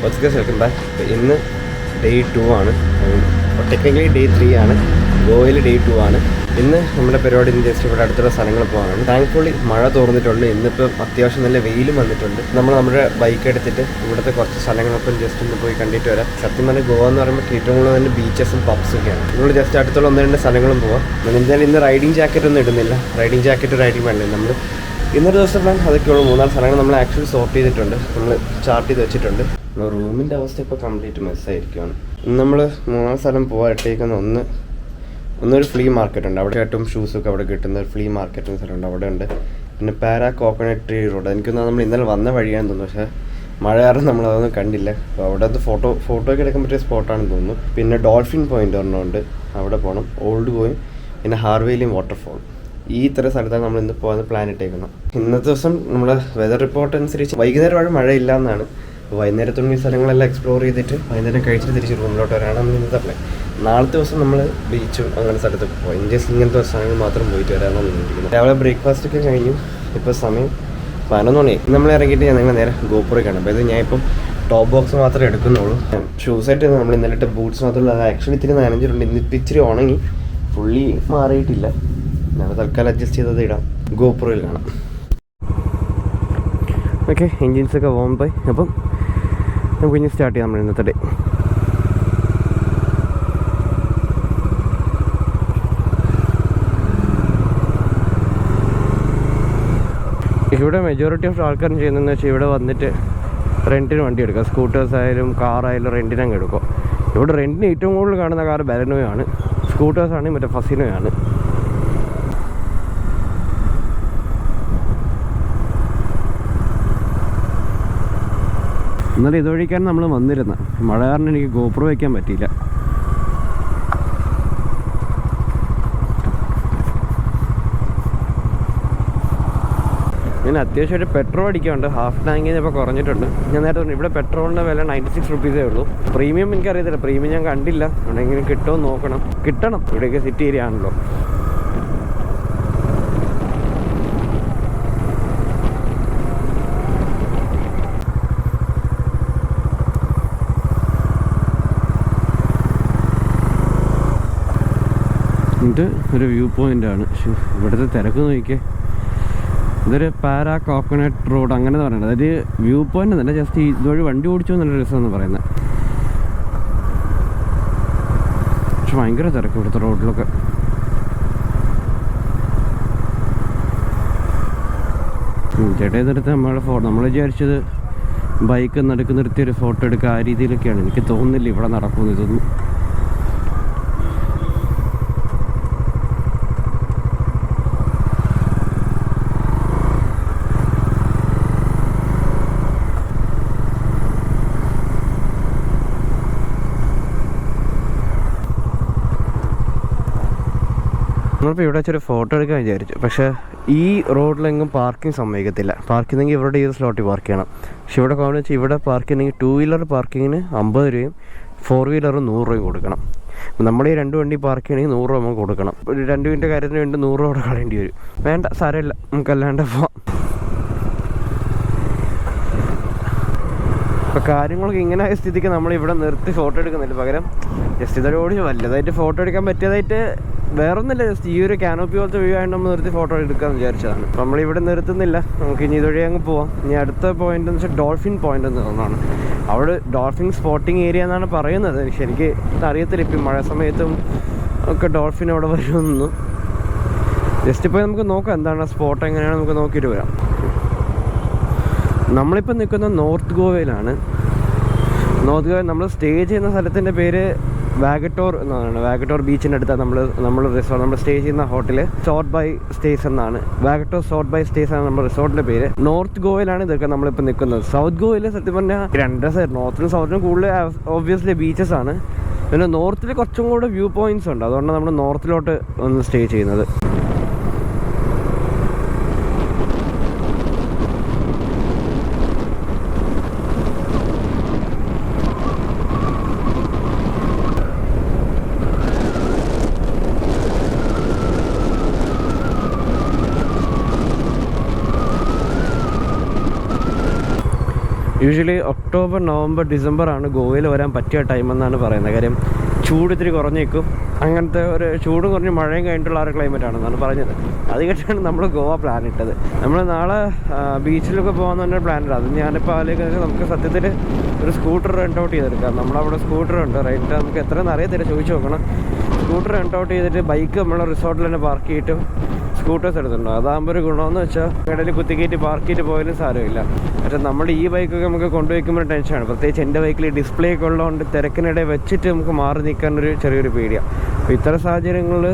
വാട്സ് guys, welcome back. ഇന്ന് day 2 ആണ്. Technically day 3 ആണ്. ഗോവയിൽ ഡേ 2 ആണ്. ഇന്ന് നമ്മുടെ പരിപാടി ജസ്റ്റ് ഇവിടെ അടുത്തുള്ള സ്ഥലങ്ങൾ പോകാനാണ്. താങ്ക്ഫുള്ളി മഴ തോർന്നിട്ടുണ്ട്. ഇന്നിപ്പോൾ അത്യാവശ്യം നല്ല വെയിലും വന്നിട്ടുണ്ട്. നമ്മുടെ ബൈക്ക് എടുത്തിട്ട് ഇവിടുത്തെ കുറച്ച് സ്ഥലങ്ങളൊപ്പം ജസ്റ്റ് ഒന്ന് പോയി കണ്ടിട്ട് വരാം. സത്യം പറഞ്ഞാൽ ഗോവ എന്ന് പറയുമ്പോൾ ഏറ്റവും കൂടുതൽ തന്നെ ബീച്ചസും പബ്സൊക്കെയാണ്. നമ്മൾ ജസ്റ്റ് അടുത്തുള്ള 1-2 സ്ഥലങ്ങളും പോവാം. എന്തായാലും ഇന്ന് റൈഡിങ് ജാക്കറ്റ് ഒന്നും ഇടുന്നില്ല. റൈഡിങ് ജാക്കറ്റ് റൈഡിങ് വേണ്ടേ. നമ്മൾ ഇന്നൊരു ദിവസം പ്ലാൻ അതൊക്കെയുള്ളൂ. 3-4 സ്ഥലങ്ങൾ നമ്മൾ ആക്ച്വലി സോർട്ട് ചെയ്തിട്ടുണ്ട്. നമ്മൾ ചാർട്ട് ചെയ്ത് വെച്ചിട്ടുണ്ട്. റൂമിൻ്റെ അവസ്ഥ ഇപ്പോൾ കംപ്ലീറ്റ് മെസ്സായിരിക്കുകയാണ്. ഇന്ന് നമ്മൾ 3 സ്ഥലം പോകാട്ടേക്കുന്ന ഒന്നൊരു ഫ്ലീ മാർക്കറ്റ് ഉണ്ട്. അവിടെ ഏറ്റവും ഷൂസൊക്കെ അവിടെ കിട്ടുന്ന ഒരു ഫ്ലീ മാർക്കറ്റ് സ്ഥലമുണ്ട്, അവിടെ ഉണ്ട്. പിന്നെ പാരാ കോക്കനട്ട് ട്രീ റോഡ്, എനിക്കൊന്നും നമ്മൾ ഇന്നലെ വന്ന വഴിയാണെന്ന് തോന്നുന്നു. പക്ഷേ മഴ കാരണം നമ്മളതൊന്നും കണ്ടില്ല. അപ്പോൾ അവിടെ ഫോട്ടോ ഒക്കെ എടുക്കാൻ പറ്റിയ സ്പോട്ടാണെന്ന് തോന്നുന്നു. പിന്നെ ഡോൾഫിൻ പോയിൻ്റ് ഒരെണ്ണമുണ്ട്, അവിടെ പോകണം. ഓൾഡ് ഗോയും പിന്നെ ഹാർവേലിയും വാട്ടർഫോൾ. ഈ ഇത്തരം സ്ഥലത്താണ് നമ്മൾ ഇന്ന് പോകാൻ പ്ലാൻ ഇട്ടേക്കുന്നത്. ഇന്നത്തെ ദിവസം നമ്മുടെ വെതർ റിപ്പോർട്ട് അനുസരിച്ച് വൈകുന്നേരം വഴി മഴയില്ല എന്നാണ്. വൈകുന്നേരത്തുള്ള ഈ സ്ഥലങ്ങളെല്ലാം എക്സ്പ്ലോർ ചെയ്തിട്ട് വൈകുന്നേരം കഴിച്ചിട്ട് തിരിച്ച് റൂമിലോട്ട് വരാനാണ് ഇന്നത്തെ പ്ലാൻ. നാളത്തെ ദിവസം നമ്മൾ ബീച്ചും അങ്ങനെ സ്ഥലത്തൊക്കെ പോകും. ഇന്ത്യസ് ഇങ്ങനത്തെ സ്ഥലങ്ങൾ മാത്രം പോയിട്ട് വരാനാണ് നിന്നിരിക്കുന്നത്. രാവിലെ ബ്രേക്ക്ഫാസ്റ്റ് ഒക്കെ കഴിഞ്ഞു. ഇപ്പോൾ സമയം 11 മണിയായി. നമ്മൾ ഇറങ്ങിയിട്ട് ഞങ്ങൾ നേരെ ഗോപുരക്കാണ്. അപ്പോൾ ഇത് ഞാൻ ഇപ്പം ടോപ്പ് ബോക്സ് മാത്രമേ എടുക്കുന്നുള്ളൂ. ഷൂസായിട്ട് നമ്മൾ ഇന്നലെ ബൂട്ട്സ് മാത്രമല്ല, അത് ആക്ച്വലി ഇത്തിരി നനഞ്ഞിട്ടുണ്ട്. ഇന്നിപ്പോൾ ഇച്ചിരി ഉണങ്ങി, ഫുള്ളി മാറിയിട്ടില്ല. ഞങ്ങൾ തൽക്കാലം അഡ്ജസ്റ്റ് ചെയ്തത് ഇടാം. ഗോപുരയിൽ കാണാം. ഓക്കെ, എൻജിൻസൊക്കെ വോം പോയി. അപ്പം നമുക്ക് ഇനി സ്റ്റാർട്ട് ചെയ്യാം നമ്മൾ ഇന്നത്തെ ഡേ. ഇവിടെ മെജോറിറ്റി ഓഫ് ആൾക്കാരും ചെയ്യുന്നതെന്ന് വെച്ചാൽ ഇവിടെ വന്നിട്ട് റെൻറ്റിന് വണ്ടി എടുക്കുക. സ്കൂട്ടേഴ്സ് ആയാലും കാറായാലും റെൻറ്റിനങ്ങ് എടുക്കും. ഇവിടെ റെൻറ്റിന് ഏറ്റവും കൂടുതൽ കാണുന്ന കാർ ബലനോയാണ്. സ്കൂട്ടേഴ്സാണെങ്കിൽ മറ്റേ ഫസിനോയാണ്. എന്നാലും ഇതൊഴിക്കാൻ നമ്മൾ വന്നിരുന്ന മഴ കാരണം എനിക്ക് ഗോപ്രോ വയ്ക്കാൻ പറ്റിയില്ല. പിന്നെ അത്യാവശ്യമായിട്ട് പെട്രോൾ അടിക്കാറുണ്ട്. ഹാഫ് ടാങ്കിന് ഇപ്പോൾ കുറഞ്ഞിട്ടുണ്ട്. ഞാൻ നേരത്തെ പറഞ്ഞു ഇവിടെ പെട്രോളിൻ്റെ വില 96 റുപ്പീസേ ഉള്ളൂ. പ്രീമിയം എനിക്കറിയത്തില്ല, പ്രീമിയം ഞാൻ കണ്ടില്ല. എവിടെയെങ്കിലും കിട്ടുമോ കിട്ടണം. ഇവിടെയൊക്കെ സിറ്റി ഏരിയ ആണല്ലോ. ഇത് ഒരു വ്യൂ പോയിൻ്റാണ്. ഇവിടുത്തെ തിരക്ക് നോക്കിയേ. ഇതൊരു പാരാ കോക്കനട്ട് റോഡ് അങ്ങനെ പറയുന്നത്. അതായത് വ്യൂ പോയിൻ്റ് എന്നല്ല, ജസ്റ്റ് ഇതുവഴി വണ്ടി ഓടിച്ചു എന്നുള്ള രസമെന്ന് പറയുന്നത്. പക്ഷെ ഭയങ്കര തിരക്ക് ഇവിടുത്തെ റോഡിലൊക്കെ. ചേട്ടയെ നിർത്തി നമ്മൾ വിചാരിച്ചത് ബൈക്ക് നടുക്ക് നിർത്തിയൊരു ഫോട്ടോ എടുക്കുക, ആ രീതിയിലൊക്കെയാണ്. എനിക്ക് തോന്നുന്നില്ല ഇവിടെ നടക്കുമെന്ന് ഇതൊന്നും. നമ്മളിപ്പോൾ ഇവിടെ വെച്ചൊരു ഫോട്ടോ എടുക്കാൻ വിചാരിച്ചു. പക്ഷേ ഈ റോഡിലെങ്ങും പാർക്കിംഗ് സമ്മതിക്കത്തില്ല. പാർക്കിംഗ് ഇവരുടെ ഈ സ്ലോട്ടിൽ പാർക്ക് ചെയ്യണം. പക്ഷെ ഇവിടെ കോമൺ വെച്ചാൽ ഇവിടെ പാർക്ക് ചെയ്യണമെങ്കിൽ 2 വീലർ പാർക്കിങ്ങിന് 50 രൂപയും 4 വീലറും 100 രൂപയും കൊടുക്കണം. നമ്മൾ ഈ 2 വണ്ടി പാർക്ക് ചെയ്യണമെങ്കിൽ 100 രൂപ നമുക്ക് കൊടുക്കണം. ഒരു 2 മിനിറ്റ് കാര്യത്തിന് വേണ്ടി 100 രൂപ കളയേണ്ടി വരും. വേണ്ട, സാരമില്ല, നമുക്കല്ലാണ്ട് പോവാം. ഇപ്പോൾ കാര്യങ്ങളൊക്കെ ഇങ്ങനെ ആയ സ്ഥിതിക്ക് നമ്മളിവിടെ നിർത്തി ഫോട്ടോ എടുക്കുന്നില്ല. പകരം ജസ്റ്റ് ഇതോട് വലുതായിട്ട് ഫോട്ടോ എടുക്കാൻ പറ്റിയതായിട്ട് വേറൊന്നുമില്ല. ജസ്റ്റ് ഈ ഒരു കാനോപ്പി പോലത്തെ വ്യൂ ആയിട്ട് നമ്മൾ നിർത്തി ഫോട്ടോ എടുക്കാമെന്ന് വിചാരിച്ചതാണ്. അപ്പോൾ നമ്മളിവിടെ നിർത്തുന്നില്ല, നമുക്ക് ഇനി ഇതുവഴി അങ്ങ് പോവാം. ഇനി അടുത്ത പോയിന്റ് എന്ന് വെച്ചാൽ ഡോൾഫിൻ പോയിന്റ് എന്ന് തോന്നുന്നതാണ്. അവിടെ ഡോൾഫിൻ സ്പോട്ടിങ് ഏരിയ എന്നാണ് പറയുന്നത്. പക്ഷെ എനിക്ക് അറിയത്തില്ല ഇപ്പം മഴ സമയത്തും ഒക്കെ ഡോൾഫിൻ അവിടെ വരുമെന്ന്. ജസ്റ്റ് പോയി നമുക്ക് നോക്കാം എന്താണ് സ്പോട്ട് എങ്ങനെയാണ് നമുക്ക് നോക്കിയിട്ട് വരാം. നമ്മളിപ്പോൾ നിൽക്കുന്നത് നോർത്ത് ഗോവയിലാണ്. നോർത്ത് ഗോവ നമ്മൾ സ്റ്റേ ചെയ്യുന്ന സ്ഥലത്തിൻ്റെ പേര് വാഗട്ടോർ എന്നാണ്. വാഗട്ടോർ ബീച്ചിൻ്റെ അടുത്താണ് നമ്മൾ റിസോർട്ട് നമ്മൾ സ്റ്റേ ചെയ്യുന്ന ഹോട്ടൽ സോർട്ട് ബൈ സ്റ്റേസ് എന്നാണ്. വാഗട്ടോർ സോർട്ട് ബൈ സ്റ്റേസ് ആണ് നമ്മുടെ റിസോർട്ടിൻ്റെ പേര്. നോർത്ത് ഗോവയിലാണ് ഇതൊക്കെ നമ്മളിപ്പോൾ നിൽക്കുന്നത്. സൗത്ത് ഗോവയിൽ സത്യം പറഞ്ഞാൽ 2 സൈഡ്, നോർത്തിനും സൗത്തിനും കൂടുതൽ ഓബ്വിയസ്ലി ബീച്ചസ് ആണ്. പിന്നെ നോർത്തിൽ കുറച്ചും കൂടെ വ്യൂ പോയിൻറ്റ്സ് ഉണ്ട്. അതുകൊണ്ടാണ് നമ്മൾ നോർത്തിലോട്ട് ഒന്ന് സ്റ്റേ ചെയ്യുന്നത്. യൂഷ്വലി ഒക്ടോബർ, നവംബർ, ഡിസംബർ ആണ് ഗോവയിൽ വരാൻ പറ്റിയ ടൈമെന്നാണ് പറയുന്നത്. കാര്യം ചൂട് ഇത്തിരി കുറഞ്ഞേക്കും. അങ്ങനത്തെ ഒരു ചൂടും കുറഞ്ഞ് മഴയും കഴിഞ്ഞിട്ടുള്ള ഒരു ക്ലൈമറ്റ് ആണെന്നാണ് പറഞ്ഞത്. അത് കേട്ടാണ് നമ്മൾ ഗോവ പ്ലാൻ ഇട്ടത്. നമ്മൾ നാളെ ബീച്ചിലൊക്കെ പോകാമെന്ന് പറഞ്ഞ പ്ലാൻ ഇട്ടത്. അത് ഞാനിപ്പോൾ ആലോചിക്കുന്നത് നമുക്ക് സത്യത്തിൽ ഒരു സ്കൂട്ടർ റെൻ്റ് ഔട്ട് ചെയ്തെടുക്കാം. നമ്മളവിടെ സ്കൂട്ടറുണ്ട്, റെൻ്റ് നമുക്ക് എത്രയെന്ന് അറിയത്തില്ല, ചോദിച്ചു നോക്കണം. സ്കൂട്ടർ റെൻ്റ് ഔട്ട് ചെയ്തിട്ട് ബൈക്ക് നമ്മളെ റിസോർട്ടിൽ തന്നെ പാർക്ക് ചെയ്തിട്ട് സ്കൂട്ടേഴ്സ് എടുത്തിട്ടുണ്ടോ. അതാകുമ്പോൾ ഒരു ഗുണമെന്ന് വെച്ചാൽ ഇടയിൽ കുത്തിക്കയറ്റി പാർക്ക് ചെയ്തിട്ട് പോയാലും സാരമില്ല. പക്ഷേ നമ്മുടെ ഈ ബൈക്കൊക്കെ നമുക്ക് കൊണ്ടുവയ്ക്കുമ്പോൾ ടെൻഷനാണ്. പ്രത്യേകിച്ച് എൻ്റെ ബൈക്കിൽ ഡിസ്പ്ലേ ഒക്കെ ഉള്ളതുകൊണ്ട് തിരക്കിനിടെ വെച്ചിട്ട് നമുക്ക് മാറി നിൽക്കാനൊരു ചെറിയൊരു പേടിയാണ്. അപ്പോൾ ഇത്തരം സാഹചര്യങ്ങളിൽ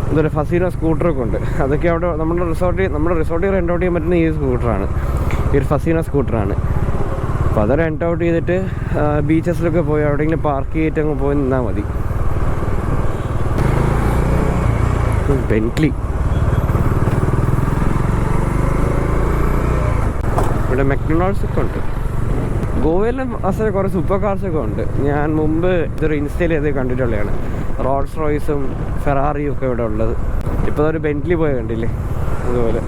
എന്താ ഫസീനോ സ്കൂട്ടറൊക്കെ ഉണ്ട്. അതൊക്കെ അവിടെ നമ്മുടെ റിസോർട്ടിൽ റെൻ്റ് ഔട്ട് ചെയ്യാൻ പറ്റുന്ന ഈ സ്കൂട്ടറാണ്, ഈ ഒരു ഫസീനോ സ്കൂട്ടറാണ്. അപ്പോൾ അത് റെൻ്റ് ഔട്ട് ചെയ്തിട്ട് ബീച്ചസിലൊക്കെ പോയി എവിടെയെങ്കിലും പാർക്ക് ചെയ്തിട്ട് അങ്ങ് പോയി നിന്നാൽ മതി. ബെൻറ്റ്ലി, ഇവിടെ മെക്ഡൊണാൾഡ്സൊക്കെ ഉണ്ട്. ഗോവയിലും അസൽ കുറേ സൂപ്പർ കാർസൊക്കെ ഉണ്ട്. ഞാൻ മുമ്പ് ഇതൊരു ഇൻസ്റ്റയിൽ ചെയ്ത് കണ്ടിട്ടുള്ളതാണ്. റോൾസ് റോയ്സും ഫെറാറിയും ഒക്കെ ഇവിടെ ഉള്ളത്. ഇപ്പോൾ ഒരു ബെൻറ്റ്ലി പോയി കണ്ടില്ലേ, അതുപോലെ.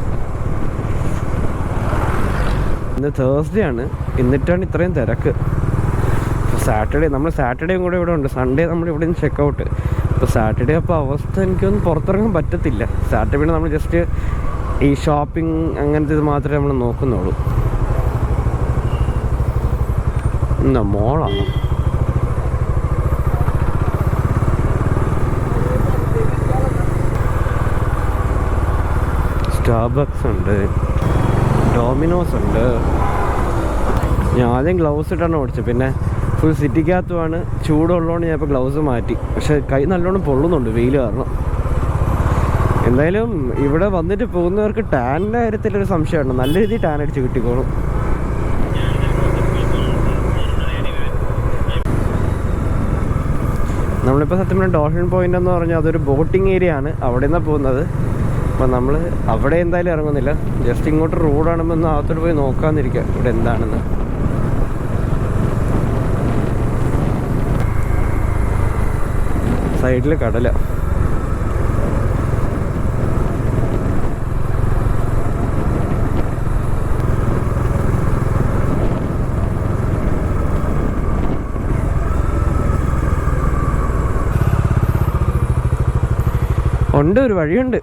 ഇന്ന് തേഴ്സ്ഡേ ആണ്, എന്നിട്ടാണ് ഇത്രയും തിരക്ക്. സാറ്റർഡേയും കൂടെ ഇവിടെ ഉണ്ട്. സൺഡേ നമ്മൾ ഇവിടെ നിന്ന് ചെക്കൗട്ട്. ഇപ്പോൾ സാറ്റർഡേ അപ്പോൾ അവസ്ഥ എനിക്കൊന്നും പുറത്തിറങ്ങാൻ പറ്റത്തില്ല. സാറ്റർഡേ പിന്നെ നമ്മൾ ജസ്റ്റ് ഈ ഷോപ്പിംഗ് അങ്ങനത്തെ ഇത് മാത്രമേ നമ്മൾ നോക്കുന്നുള്ളൂ. എന്നാ മോളാണ്. സ്റ്റാർബക്സ് ഉണ്ട്, ഡോമിനോസ് ഉണ്ട്. ഞാൻ ആദ്യം ഗ്ലൗസ് ഇട്ടാണ് ഓടിച്ചത്. പിന്നെ ഫുൾ സിറ്റിക്കകത്തുമാണ്, ചൂടുള്ളതുകൊണ്ട് ഞാൻ ഇപ്പോൾ ഗ്ലൗസ് മാറ്റി. പക്ഷെ കൈ നല്ലോണം പൊള്ളുന്നുണ്ട് വെയിൽ കാരണം. എന്തായാലും ഇവിടെ വന്നിട്ട് പോകുന്നവർക്ക് ടാനിൻ്റെ കാര്യത്തിലൊരു സംശയമുണ്ട്. നല്ല രീതിയിൽ ടാൻ അടിച്ച് കിട്ടിക്കോളും. നമ്മളിപ്പോൾ സത്യം പറഞ്ഞാൽ ഡോൾഫിൻ പോയിൻ്റ് എന്ന് പറഞ്ഞാൽ അതൊരു ബോട്ടിങ് ഏരിയ ആണ്. അവിടെ നിന്നാണ് പോകുന്നത്. അപ്പം നമ്മൾ അവിടെ എന്തായാലും ഇറങ്ങുന്നില്ല. ജസ്റ്റ് ഇങ്ങോട്ട് റോഡാണെന്ന് ഒന്ന് അകത്തോട്ട് പോയി നോക്കാമെന്നിരിക്കുക ഇവിടെ എന്താണെന്ന്. സൈഡിൽ കടല. ഉണ്ട്, ഒരു വഴിയുണ്ട്.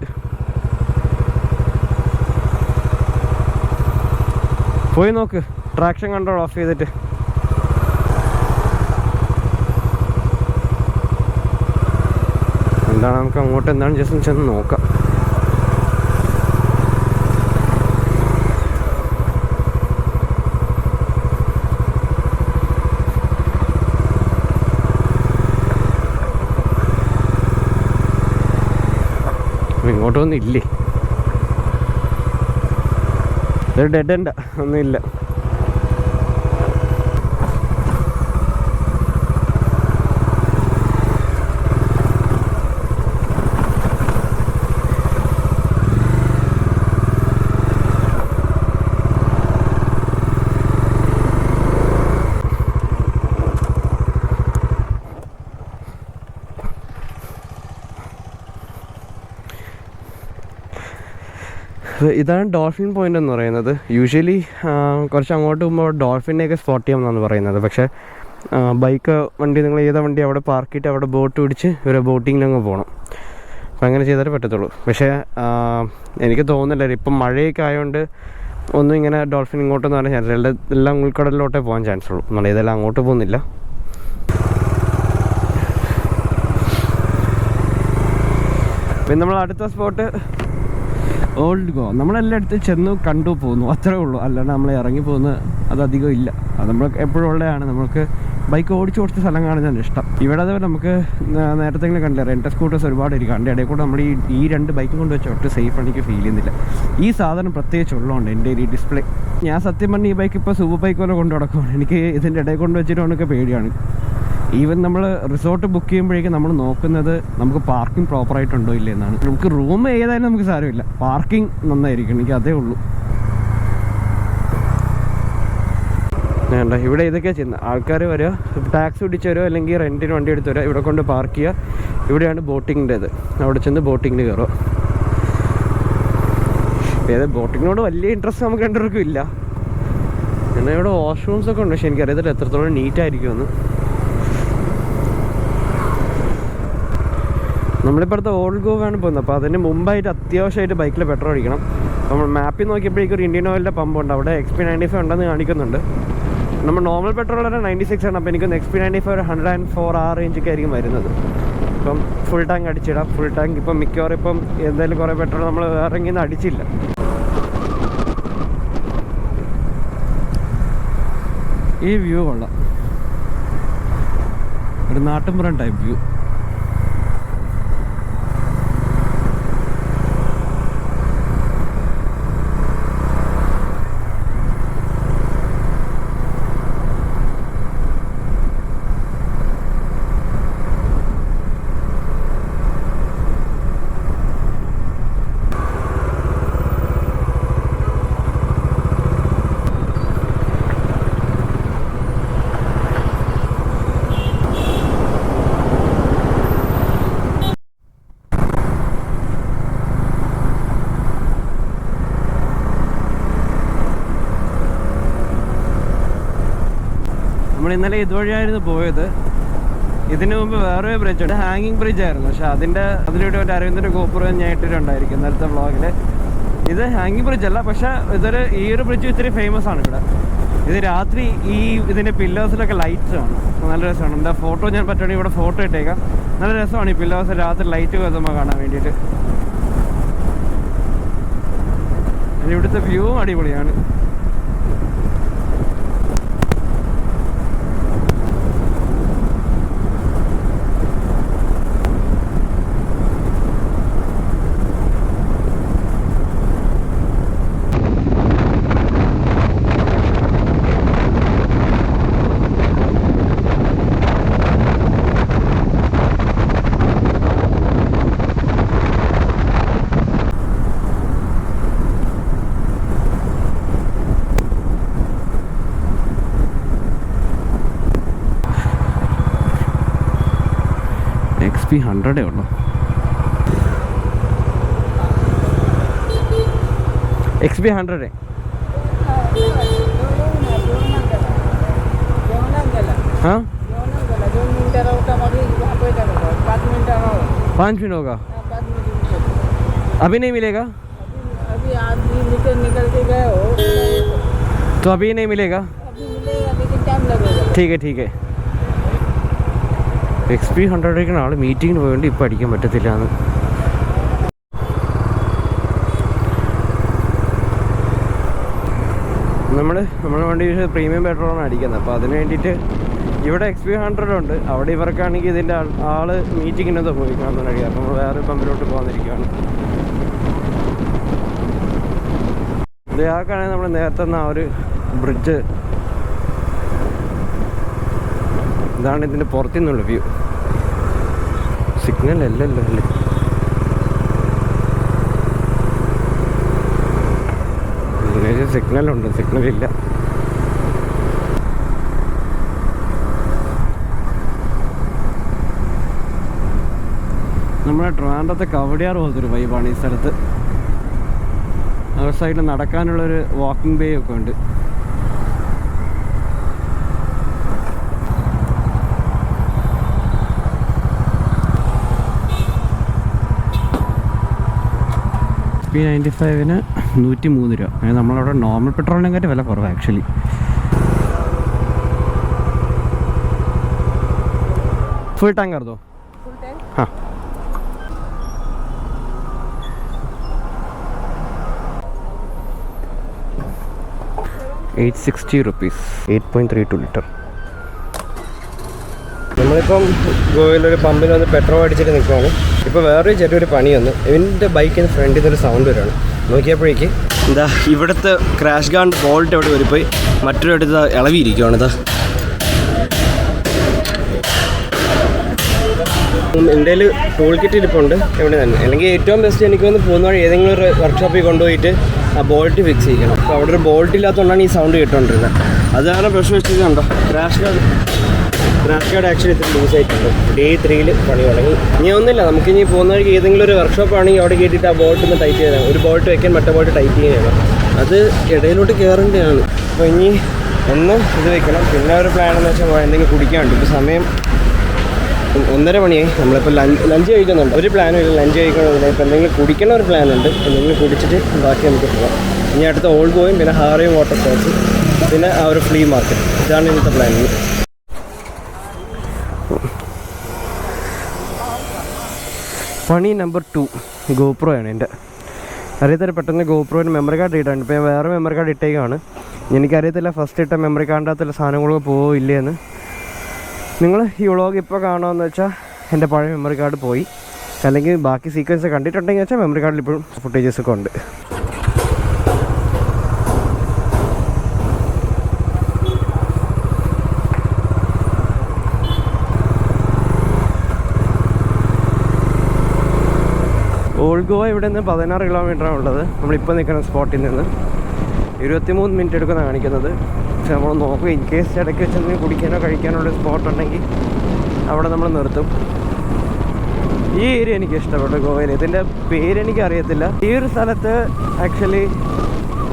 പോയി നോക്ക്, ട്രാക്ഷൻ കൺട്രോൾ ഓഫ് ചെയ്തിട്ട്. എന്താണ് നമുക്ക് അങ്ങോട്ട് എന്താണ് ജസ്റ്റ് ചെന്ന് നോക്കാം. ഇങ്ങോട്ടൊന്നും ഇല്ലേ, ഇതൊരു ഡെഡ് എൻഡാ, ഒന്നുമില്ല. ഇതാണ് ഡോൾഫിൻ പോയിൻ്റ് എന്ന് പറയുന്നത്. യൂഷ്വലി കുറച്ച് അങ്ങോട്ട് പോകുമ്പോൾ ഡോൾഫിനെയൊക്കെ സ്പോട്ട് ചെയ്യാമെന്നാണ് പറയുന്നത്. പക്ഷേ ബൈക്ക് വണ്ടി, നിങ്ങൾ ഏതാ വണ്ടി അവിടെ പാർക്ക് ചെയ്തിട്ട് അവിടെ ബോട്ട് പിടിച്ച് ഇവരെ ബോട്ടിങ്ങിലങ്ങ് പോകണം. അപ്പം അങ്ങനെ ചെയ്താലേ പറ്റത്തുള്ളൂ. പക്ഷേ എനിക്ക് തോന്നുന്നില്ല, ഇപ്പം മഴയൊക്കെ ആയതുകൊണ്ട് ഒന്നും ഇങ്ങനെ ഡോൾഫിൻ ഇങ്ങോട്ടൊന്നും പറയാൻ ചാൻസ് ഇല്ല. എല്ലാം ഉൾക്കടലിലോട്ടേ പോകാൻ ചാൻസ് ഉള്ളൂ. നമ്മൾ ഇതെല്ലാം അങ്ങോട്ട് പോകുന്നില്ല. പിന്നെ നമ്മൾ അടുത്ത സ്പോട്ട് ഓൾഡ് ഗോവ. നമ്മളെല്ലായിടത്തും ചെന്ന് കണ്ടു പോകുന്നു, അത്രേ ഉള്ളൂ. അല്ലാണ്ട് നമ്മൾ ഇറങ്ങി പോകുന്നത് അതധികം ഇല്ല. അത് നമ്മൾ എപ്പോഴും ഉള്ളതാണ്. നമുക്ക് ബൈക്ക് ഓടിച്ച് സ്ഥലം കാണുന്നതാണ് ഇഷ്ടം. ഇവിടെ അതേപോലെ നമുക്ക് നേരത്തെ കണ്ടില്ല, റെൻ്റ് സ്കൂട്ടേഴ്സ് ഒരുപാട് ഇരിക്കും. അതിൻ്റെ ഇടയിൽ കൂടെ നമ്മൾ ഈ രണ്ട് ബൈക്കും കൊണ്ട് വെച്ചാൽ ഒട്ടും സേഫ് എനിക്ക് ഫീൽ ചെയ്യുന്നില്ല. ഈ സാധനം പ്രത്യേകിച്ച് ഉള്ളതുകൊണ്ട് എൻ്റെ ഈ ഡിസ്പ്ലേ, ഞാൻ സത്യം പറഞ്ഞ ഈ ബൈക്ക് ഇപ്പോൾ സൂപ്പർ ബൈക്ക് പോലെ കൊണ്ട് നടക്കുകയാണ്. എനിക്ക് ഇതിൻ്റെ ഇടയിൽ കൊണ്ട് വെച്ചിട്ട് പേടിയാണ്. ഈവൻ നമ്മൾ റിസോർട്ട് ബുക്ക് ചെയ്യുമ്പോഴേക്കും നമ്മൾ നോക്കുന്നത് നമുക്ക് പാർക്കിംഗ് പ്രോപ്പറായിട്ടുണ്ടോ ഇല്ല എന്നാണ്. നമുക്ക് റൂം ഏതായാലും നമുക്ക് സാരമില്ല, പാർക്കിംഗ് നന്നായിരിക്കും. എനിക്ക് അതേ ഉള്ളൂ. വേണ്ട, ഇവിടെ ഇതൊക്കെയാണ് ചെയ്യുന്നത്. ആൾക്കാർ വരിക, ടാക്സി പിടിച്ച് വരുമോ അല്ലെങ്കിൽ റെൻറ്റിന് വണ്ടി എടുത്ത് വരിക, ഇവിടെ കൊണ്ട് പാർക്ക് ചെയ്യുക. ഇവിടെയാണ് ബോട്ടിങ്ങിൻ്റേത്. അവിടെ ചെന്ന് ബോട്ടിങ്ങിന് കയറുക. ഏത് ബോട്ടിങ്ങിനോട് വലിയ ഇൻട്രസ്റ്റ് നമുക്ക് രണ്ടുപേർക്കും ഇല്ല. പിന്നെ ഇവിടെ വാഷ്റൂംസ് ഒക്കെ ഉണ്ട്, പക്ഷെ എനിക്കറിയത്തില്ല എത്രത്തോളം നീറ്റായിരിക്കുമെന്ന്. നമ്മളിപ്പോഴത്തെ ഓൾഡ് ഗോവയാണ് പോകുന്നത്. അപ്പോൾ അതിന് മുമ്പായിട്ട് അത്യാവശ്യമായിട്ട് ബൈക്കിൽ പെട്രോൾ അടിക്കണം. നമ്മൾ മാപ്പിൽ നോക്കിയപ്പോഴേക്കും ഒരു ഇന്ത്യൻ ഓയിലിൻ്റെ പമ്പുണ്ട്, അവിടെ XP95 ഉണ്ടെന്ന് കാണിക്കുന്നുണ്ട്. നമ്മൾ നോർമൽ പെട്രോൾ വരെ 96 ആണ്. അപ്പോൾ എനിക്കൊന്ന് XP95 ഒരു 104 ആ റേഞ്ചൊക്കെ ആയിരിക്കും വരുന്നത്. ഇപ്പം ഫുൾ ടാങ്ക് അടിച്ചിടാം. ഫുൾ ടാങ്ക് ഇപ്പം മിക്കവാറും ഇപ്പം എന്തായാലും കുറേ പെട്രോൾ നമ്മൾ ഇറങ്ങി നിന്ന് അടിച്ചില്ല. ഈ വ്യൂ കൊള്ളാം, ഒരു നാട്ടുമ്പുറം ടൈപ്പ് വ്യൂ. നമ്മൾ ഇന്നലെ ഇതുവഴിയായിരുന്നു പോയത്. ഇതിന് മുമ്പ് വേറെ ബ്രിഡ്ജ് ഉണ്ട്, ഹാങ്ങിങ് ബ്രിഡ്ജ് ആയിരുന്നു. പക്ഷെ അതിലൂടെ ഒരു അരവിന്ദൻ്റെ ഗോപുരം ഞാൻ ഇട്ടിട്ടുണ്ടായിരിക്കും ഇന്നലത്തെ വ്ളോഗിൽ. ഇത് ഹാങ്ങിങ് ബ്രിഡ്ജ് അല്ല, പക്ഷേ ഈ ഒരു ബ്രിഡ്ജ് ഇത്തിരി ഫേമസ് ആണ് ഇവിടെ. ഇത് രാത്രി ഇതിൻ്റെ പില്ലേഴ്സിലൊക്കെ ലൈറ്റ്സ് ആണ്, നല്ല രസമാണ്. എന്താ ഫോട്ടോ ഞാൻ പറ്റുകയാണെങ്കിൽ ഇവിടെ ഫോട്ടോ ഇട്ടേക്കാം. നല്ല രസമാണ് ഈ പില്ലേഴ്സ് രാത്രി ലൈറ്റ് കത്തുമ്പോൾ കാണാൻ വേണ്ടിയിട്ട്. ഇവിടുത്തെ വ്യൂവും അടിപൊളിയാണ്. XP100 ഉള്ളു. XP100 हाँ 5 मिनट होगा. अभी नहीं मिलेगा? अभी आदमी निकल के गए हो तो अभी नहीं मिलेगा? अभी मिलेगा लेकिन टाइम लगेगा. ठीक है ठीक है. XP100 ആൾ മീറ്റിങ്ങിന് പോയതുകൊണ്ട് ഇപ്പം അടിക്കാൻ പറ്റത്തില്ല എന്ന്. നമ്മുടെ വണ്ടി പ്രീമിയം പെട്രോളാണ് അടിക്കുന്നത്. അപ്പോൾ അതിന് വേണ്ടിയിട്ട് ഇവിടെ XP100 ഉണ്ട്. അവിടെ ഇവർക്കാണെങ്കിൽ ഇതിൻ്റെ ആള് മീറ്റിങ്ങിനൊക്കെ പോയിക്കാണെന്ന് കഴിയാം. അപ്പോൾ നമ്മൾ വേറെ പമ്പിലോട്ട് പോകാനിരിക്കുകയാണ്. ഇതാക്കാണെങ്കിൽ നമ്മൾ നേരത്തെ ആ ഒരു ബ്രിഡ്ജ്, ഇതാണ് ഇതിൻ്റെ പുറത്തു നിന്നുള്ള വ്യൂ. സിഗ്നൽ അല്ലല്ലോ അല്ലേ? ഇതിന് സിഗ്നലുണ്ട്, സിഗ്നലില്ല. നമ്മുടെ ട്രിവാൻഡ്രത്തെ കവടിയാർ പോലത്തൊരു വൈബാണ് ഈ സ്ഥലത്ത്. ആ സൈഡിൽ നടക്കാനുള്ളൊരു വാക്കിംഗ് വേ ഒക്കെ ഉണ്ട്. XP95 103 രൂപ. നമ്മളവിടെ നോർമൽ പെട്രോളിനെക്കാട്ടി വില കുറവാണ് ആക്ച്വലി. ഫുൾ ടാങ്ക് कर दो. हाँ 860 rupees, 8.32 ലിറ്റർ. നമ്മളിപ്പം ഗോവയിലൊരു പമ്പിൽ വന്ന് പെട്രോൾ അടിച്ചിട്ട് നിൽക്കുകയാണ്. ഇപ്പോൾ വേറൊരു ചെറിയൊരു പണി വന്നു. എൻ്റെ ബൈക്കിന് ഫ്രണ്ടിൽ നിന്നൊരു സൗണ്ട് വരികയാണ്. നോക്കിയപ്പോഴേക്ക് എന്താ ഇവിടുത്തെ ക്രാഷ് ഗാർഡ് ബോൾട്ട് എവിടെ വരിപ്പോയി മറ്റൊരു അടുത്ത് ഇളവിയിരിക്കുകയാണ്. ഇതാ എൻ്റെ കയ്യിൽ ടൂൾ കിറ്റ് ഇരിപ്പുണ്ട് എവിടെ തന്നെ. അല്ലെങ്കിൽ ഏറ്റവും ബെസ്റ്റ് എനിക്ക് വന്ന് പോകുന്ന വഴി ഏതെങ്കിലും ഒരു വർക്ക്ഷോപ്പിൽ കൊണ്ടുപോയിട്ട് ആ ബോൾട്ട് ഫിക്സ് ചെയ്യണം. അപ്പോൾ അവിടെ ഒരു ബോൾട്ട് ഇല്ലാത്തതുകൊണ്ടാണ് ഈ സൗണ്ട് കേട്ടുകൊണ്ടിരുന്നത്. അത് കാരണം പ്രശ്നം വെച്ചിട്ടുണ്ടോ ക്രാഷ് ഗാർഡ് ആക്ച്വലി ഇത്ര ലൂസ് ആയിട്ടുണ്ട്. Day 3 പണി തുടങ്ങി. ഇനി ഒന്നുമില്ല, നമുക്കിനി പോകുന്ന വഴിക്ക് ഏതെങ്കിലും ഒരു വർക്ക്ഷോപ്പ് ആണെങ്കിൽ അവിടെ കയറ്റിയിട്ട് ആ ബോൾട്ട് ഒന്ന് ടൈറ്റ് ചെയ്താൽ ഒരു ബോൾട്ട് വെക്കാൻ മറ്റേ ബോൾട്ട് ടൈറ്റ് ചെയ്യാനാണ്. അത് ഇടയിലോട്ട് കയറേണ്ടതാണ്. അപ്പോൾ ഇനി ഒന്ന് ഇത് വെക്കണം. പിന്നെ ഒരു പ്ലാൻ എന്ന് വെച്ചാൽ എന്തെങ്കിലും കുടിക്കാനുണ്ട്. ഇപ്പോൾ സമയം 1:30 മണിയായി. നമ്മളിപ്പോൾ ലഞ്ച് കഴിക്കുന്നുണ്ട്. ഒരു പ്ലാനും ഇല്ല ലഞ്ച് കഴിക്കണമെന്നില്ല. ഇപ്പോൾ എന്തെങ്കിലും കുടിക്കണ ഒരു പ്ലാനുണ്ട്. എന്തെങ്കിലും കുടിച്ചിട്ട് ബാക്കി നമുക്ക് പോകാം. ഇനി അടുത്ത ഓൾഡ് ഗോയും പിന്നെ ഹാറയും വാട്ടർ ഫോൾസ് പിന്നെ ആ ഒരു ഫ്ലീ മാർക്കറ്റ്. ഇതാണ് ഇന്നത്തെ പ്ലാൻ. പണി നമ്പർ 2 ഗോപ്രോ ആണ് എൻ്റെ. അറിയത്തില്ല, പെട്ടെന്ന് ഗോപ്രോന് മെമ്മറി കാർഡ് ഇടാണ്ട്. ഇപ്പോൾ ഞാൻ വേറെ മെമ്മറി കാർഡ് ഇട്ടേക്കാണ്. എനിക്കറിയത്തില്ല ഫസ്റ്റ് ഇട്ട മെമ്മറി കാർഡിൻ്റെ അകത്തുള്ള സാധനങ്ങളൊക്കെ പോവോ ഇല്ലയെന്ന്. നിങ്ങൾ ഈ വ്ളോഗ് ഇപ്പോൾ കാണുമെന്ന് വെച്ചാൽ എൻ്റെ പഴയ മെമ്മറി കാർഡ് പോയി, അല്ലെങ്കിൽ ബാക്കി സീക്വൻസ് കണ്ടിട്ടുണ്ടെങ്കിൽ വെച്ചാൽ മെമ്മറി കാർഡിൽ ഇപ്പോഴും ഫുട്ടേജസൊക്കെ ഉണ്ട്. ഓൾഡ് ഗോവ ഇവിടെ നിന്ന് 16 കിലോമീറ്ററാണ് ഉള്ളത്. നമ്മളിപ്പോൾ നിൽക്കുന്ന സ്പോട്ടിൽ നിന്ന് 23 മിനിറ്റ് എടുക്കുന്ന കാണിക്കുന്നത്. പക്ഷെ നമ്മൾ നോക്കും, ഇൻ കേസ് ഇടയ്ക്ക് വെച്ച് കുടിക്കാനോ കഴിക്കാനുള്ള സ്പോട്ട് ഉണ്ടെങ്കിൽ അവിടെ നമ്മൾ നിർത്തും. ഈ ഏരിയ എനിക്ക് ഇഷ്ടപ്പെട്ടു ഗോവയിൽ. ഇതിൻ്റെ പേരെനിക്ക് അറിയത്തില്ല. ഈ ഒരു സ്ഥലത്ത് ആക്ച്വലി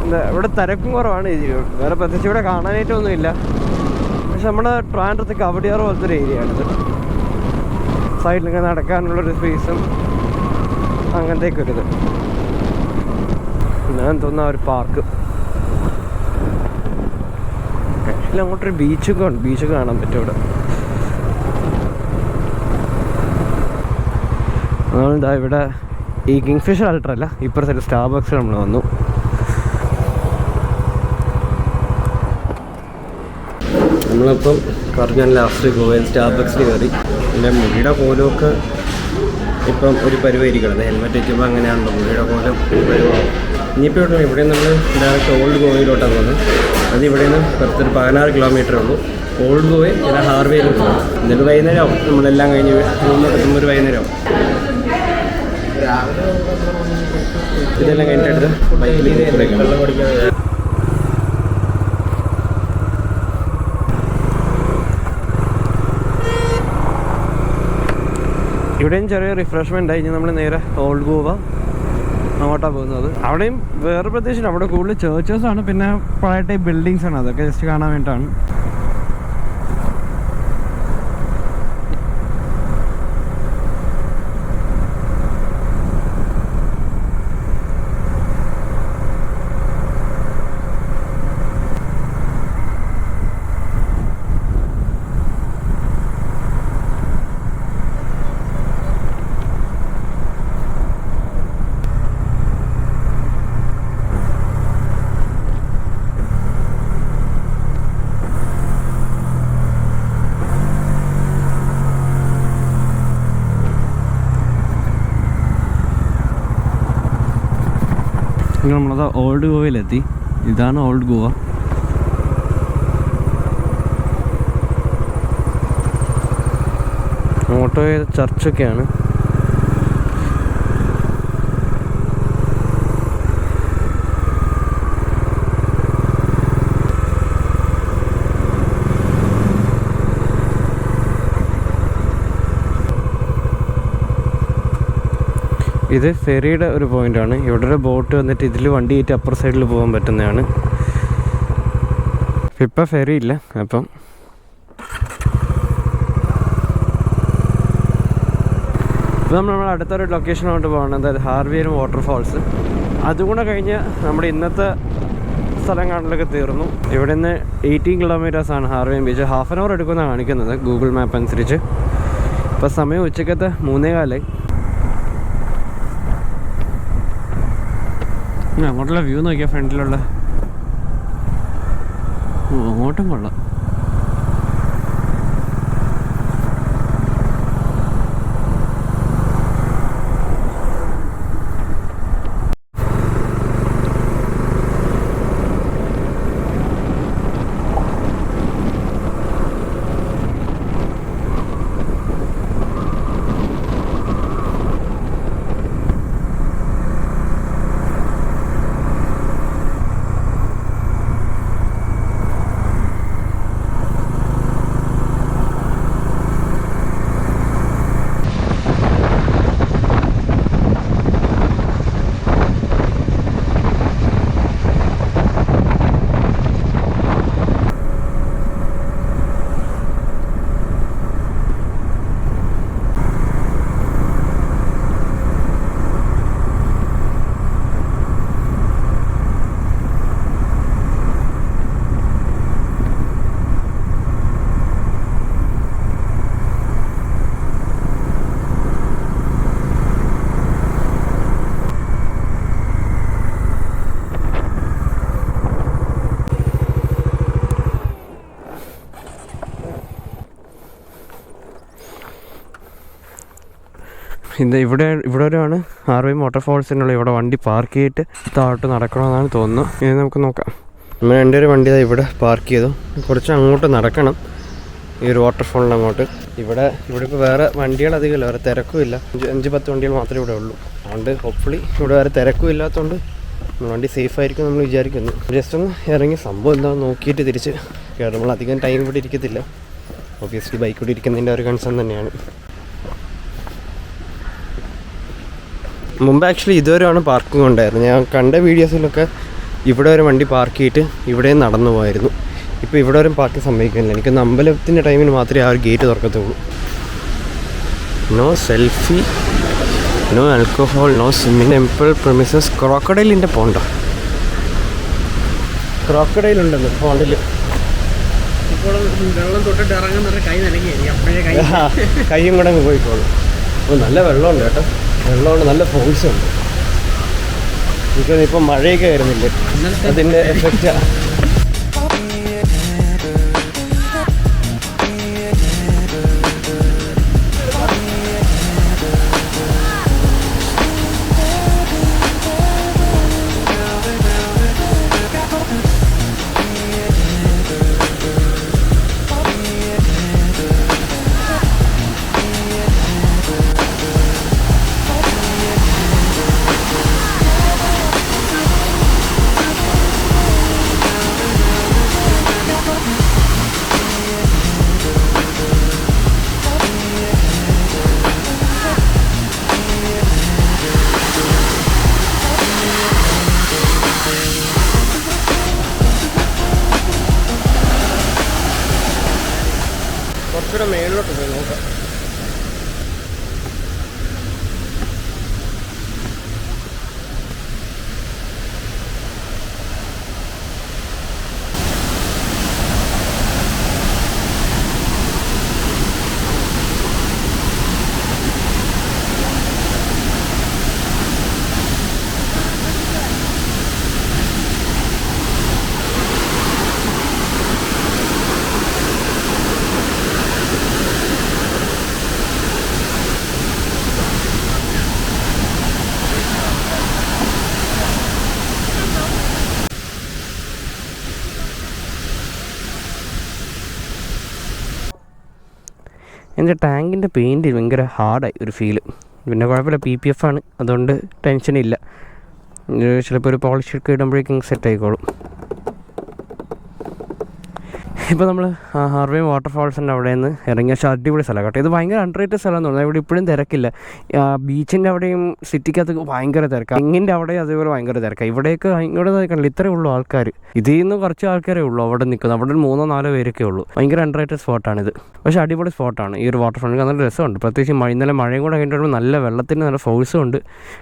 എന്താ ഇവിടെ തിരക്കും കുറവാണ്. വേറെ പ്രത്യേകിച്ച് ഇവിടെ കാണാനായിട്ടൊന്നുമില്ല. പക്ഷെ നമ്മുടെ ട്രാൻഡ്രത്ത് കവടിയാർ പോലത്തെ ഒരു ഏരിയ ആണിത്. സൈഡിലിങ്ങനെ നടക്കാനുള്ളൊരു സ്പേസും അങ്ങനത്തേക്കൊരിത്. ഞാൻ തോന്നുന്ന ഒരു പാർക്ക്. ആക്ച്വലി അങ്ങോട്ടൊരു ബീച്ചൊക്കെ ഉണ്ട്. ബീച്ചൊക്കെ കാണാൻ പറ്റും ഇവിടെ. നമ്മളിതാ ഇവിടെ ഈ കിങ്ഫിഷർ അൾട്ര അല്ല, ഇപ്പുറത്തെ സ്റ്റാർബക്സിൽ നമ്മൾ വന്നു. നമ്മളിപ്പം പറഞ്ഞ ലാസ്റ്റ് ഗോവയിൽ സ്റ്റാർബക്സിൽ കയറി. എൻ്റെ മുടിയുടെ കോലമൊക്കെ ഇപ്പം ഒരു പരുവായിരിക്കണം. ഹെൽമെറ്റ് വയ്ക്കുമ്പോൾ അങ്ങനെയാണല്ലോ, മുടിയുടെ കോലം ഒരു പരുവാകും. ഇനിയിപ്പോൾ ഇവിടെ നമ്മൾ ഡയറക്റ്റ് ഓൾഡ് ഗോവയിലോട്ടാണ് വന്നത്. അത് ഇവിടെ നിന്ന് പുറത്തൊരു 16 കിലോമീറ്റർ ഉള്ളൂ. ഓൾഡ് ഗോവയിൽ പിന്നെ ഹാർവേയിലും പോകും. എന്നിട്ട് വൈകുന്നേരം ആവും നമ്മളെല്ലാം കഴിഞ്ഞ് റൂമിലോട്ടെത്തുമ്പോൾ ഒരു വൈകുന്നേരം ആവും. ഇതെല്ലാം കഴിഞ്ഞിട്ട് ബൈക്കിൽ ഇവിടെയും ചെറിയ റിഫ്രഷ്മെൻ്റ് ആയി. നമ്മൾ നേരെ ഓൾഡ് ഗോവ അങ്ങോട്ടാണ് പോകുന്നത്. അവിടെയും വേറെ പ്രത്യേകിച്ച് അവിടെ കൂടുതൽ ചേർച്ചസാണ്, പിന്നെ പഴയ ടൈപ്പ് ബിൽഡിങ്സ് ആണ്. അതൊക്കെ ജസ്റ്റ് കാണാൻ വേണ്ടിയിട്ടാണ്. നമ്മളത് ഓൾഡ് ഗോവയിലെത്തി. ഇതാണ് ഓൾഡ് ഗോവ. അങ്ങോട്ട് ചർച്ചൊക്കെയാണ്. ഇത് ഫെറിയുടെ ഒരു പോയിൻ്റാണ്. ഇവിടെ ഒരു ബോട്ട് വന്നിട്ട് ഇതിൽ വണ്ടി കയറ്റി അപ്പുറ സൈഡിൽ പോകാൻ പറ്റുന്നതാണ്. ഇപ്പം ഫെറി ഇല്ല. അപ്പം ഇപ്പം നമ്മൾ അടുത്തൊരു ലൊക്കേഷനോട്ട് പോകണം, അതായത് ഹാർവേയും വാട്ടർഫാൾസ്. അതുകൂടെ കഴിഞ്ഞ് നമ്മുടെ ഇന്നത്തെ സ്ഥലം കാണലൊക്കെ തീർന്നു. ഇവിടെ നിന്ന് 18 കിലോമീറ്റേഴ്സാണ് ഹാർവേയും ബീച്ച്. ഹാഫ് ആൻ അവർ എടുക്കുമെന്നാണ് കാണിക്കുന്നത് ഗൂഗിൾ മാപ്പ് അനുസരിച്ച്. ഇപ്പം സമയം ഉച്ചക്കത്തെ 3:15. അങ്ങോട്ടുള്ള വ്യൂ നോക്കിയാൽ ഫ്രണ്ടിലുള്ള അങ്ങോട്ടും കൊള്ളാം. ഇവിടെ വരെയാണ് ആർവൈ വാട്ടർഫോൾസിനുള്ള ഇവിടെ വണ്ടി പാർക്ക് ചെയ്തിട്ട് താഴോട്ട് നടക്കണമെന്നാണ് തോന്നുന്നത്. ഇനി നമുക്ക് നോക്കാം. നമ്മൾ എൻ്റെ ഒരു വണ്ടി ഇവിടെ പാർക്ക് ചെയ്തു. കുറച്ച് അങ്ങോട്ട് നടക്കണം ഈ ഒരു വാട്ടർഫോളിൻ്റെ അങ്ങോട്ട്. ഇവിടെ ഇപ്പോൾ വേറെ വണ്ടികൾ അധികമില്ല, വേറെ തിരക്കുമില്ല. 5-10 വണ്ടികൾ മാത്രമേ ഇവിടെ ഉള്ളൂ. അതുകൊണ്ട് ഹോപ്പ്ഫുള്ളി ഇവിടെ വേറെ തിരക്കും ഇല്ലാത്തതുകൊണ്ട് വണ്ടി സേഫ് ആയിരിക്കും നമ്മൾ വിചാരിക്കുന്നു. ജസ്റ്റ് ഒന്ന് ഇറങ്ങി സംഭവം എന്താണെന്ന് നോക്കിയിട്ട് തിരിച്ച് കയറും. നമ്മൾ അധികം ടൈം ഇവിടെ ഇരിക്കത്തില്ല. ഒബ്വിയസ്ലി ബൈക്ക് കൂടി ഇരിക്കുന്നതിൻ്റെ ഒരു കൺസേൺ തന്നെയാണ്. മുമ്പ് ആക്ച്വലി ഇതുവരെയാണ് പാർക്കിംഗ് ഉണ്ടായിരുന്നത്. ഞാൻ കണ്ട വീഡിയോസിലൊക്കെ ഇവിടെ വരെ വണ്ടി പാർക്ക് ചെയ്തിട്ട് ഇവിടെയും നടന്നു പോയായിരുന്നു. ഇപ്പോൾ ഇവിടെ വരെ പാർക്കിംഗ് സംഭവിക്കുന്നില്ല. എനിക്കൊന്ന് അമ്പലത്തിൻ്റെ ടൈമിന് മാത്രമേ ആ ഒരു ഗേറ്റ് തുറക്കത്തുള്ളൂ. No selfie, no alcohol, no swimming, temple premises. ക്രോക്കഡൈലിൻ്റെ പോണ്ടോ? ക്രോക്കഡൈലുണ്ടെന്ന് പോണ്ടിൽ. ഇപ്പോൾ വെള്ളം തൊട്ടിട്ട് ഇറങ്ങുന്ന കൈ നനങ്ങി അപ്പോഴേ കൈയും കൂടെ അങ്ങ് പോയിക്കോളും. അപ്പോൾ നല്ല വെള്ളമുണ്ട് കേട്ടോ, വെള്ളമുണ്ട്, നല്ല ഫോഴ്സ് ഉണ്ട്. എനിക്കിപ്പോൾ മഴയൊക്കെ വരുന്നില്ലേ, അതിൻ്റെ എഫക്റ്റാണ്. കുറച്ചുകൂടെ മേളിലോട്ട് പോയി നോക്കാം. എൻ്റെ ടാങ്കിൻ്റെ പെയിൻറ്റ് ഭയങ്കര ഹാർഡായി ഒരു ഫീല്. പിന്നെ കുഴപ്പമില്ല, PPF ആണ്, അതുകൊണ്ട് ടെൻഷനില്ല. ചിലപ്പോൾ ഒരു പോളിഷ് ഒക്കെ ഇടുമ്പോഴേക്കും സെറ്റ് ആയിക്കോളും. ഇപ്പോൾ നമ്മൾ ഹാർവേ വാട്ടർഫാൾസിൻ്റെ അവിടെ നിന്ന് ഇറങ്ങിയ അടിപൊളി സ്ഥലം കേട്ടോ. ഇത് ഭയങ്കര അൺറേറ്റഡ് സ്ഥലം തോന്നുന്നത്. ഇവിടെ ഇപ്പോഴും തിരക്കില്ല. ബീച്ചിൻ്റെ അവിടെയും സിറ്റിക്കകത്ത് ഭയങ്കര തിരക്കാണ്. ഇങ്ങിൻ്റെ അവിടെ അതേപോലെ ഭയങ്കര തിരക്കാണ്. ഇവിടെയൊക്കെ ഇങ്ങോട്ട് കണ്ടില്ല, ഇത്രയേ ഉള്ളൂ ആൾക്കാർ. ഇതിൽ നിന്ന് കുറച്ച് ആൾക്കാരേ ഉള്ളൂ അവിടെ നിൽക്കുന്നത്. അവിടെ 3-4 പേരൊക്കെ ഉള്ളൂ. ഭയങ്കര അൺറേറ്റഡ് സ്പോട്ടാണിത്. പക്ഷേ അടിപൊളി സ്പോട്ടാണ് ഈ ഒരു വാട്ടർഫാൾ. നല്ല രസമുണ്ട്. പ്രത്യേകിച്ച് ഇന്നലെ മഴയും കൂടെ കഴിഞ്ഞിട്ട് നല്ല വെള്ളത്തിന് നല്ല ഫോഴ്സും ഉണ്ട്,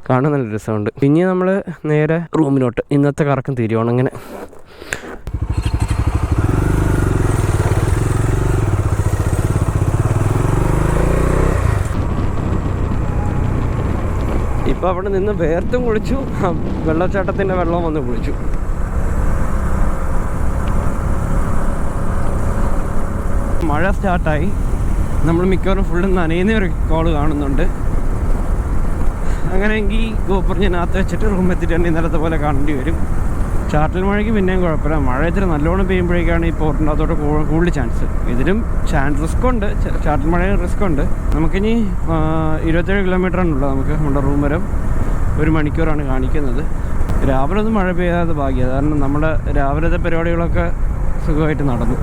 കാണാൻ നല്ല രസമുണ്ട്. പിന്നെ നമ്മൾ നേരെ റൂമിലോട്ട് ഇന്നത്തെ കറക്കം തീരുവാണ്. അങ്ങനെ ഇപ്പോൾ അവിടെ നിന്ന് വേർത്തും കുളിച്ചു, വെള്ളച്ചാട്ടത്തിൻ്റെ വെള്ളം വന്ന് കുളിച്ചു. മഴ സ്റ്റാർട്ടായി. നമ്മൾ മിക്കവാറും ഫുള്ള് നനയുന്ന ഒരു കോള് കാണുന്നുണ്ട്. അങ്ങനെയെങ്കിൽ ഗോപുറിനകത്ത് വെച്ചിട്ട് റൂമെത്തിയിട്ട് തന്നെ ഇന്നലത്തെ പോലെ കാണേണ്ടി വരും. ചാറ്റൽ മഴയ്ക്ക് പിന്നെയും കുഴപ്പമില്ല. മഴ ഇത്തിരി നല്ലോണം പെയ്യുമ്പോഴേക്കാണ് ഈ പോർട്ടിൻ്റെ അകത്തോട്ട് കൂടുതൽ ചാൻസ്. ഇതിലും റിസ്ക് ഉണ്ട്, ചാറ്റൽ മഴയും റിസ്ക് ഉണ്ട്. നമുക്കിനി 27 കിലോമീറ്ററാണുള്ളത് നമുക്ക് നമ്മുടെ റൂം വരെ. 1 മണിക്കൂറാണ് കാണിക്കുന്നത്. രാവിലെ ഒന്നും മഴ പെയ്യാതെ ഭാഗ്യം, കാരണം നമ്മുടെ രാവിലത്തെ പരിപാടികളൊക്കെ സുഖമായിട്ട് നടന്നു.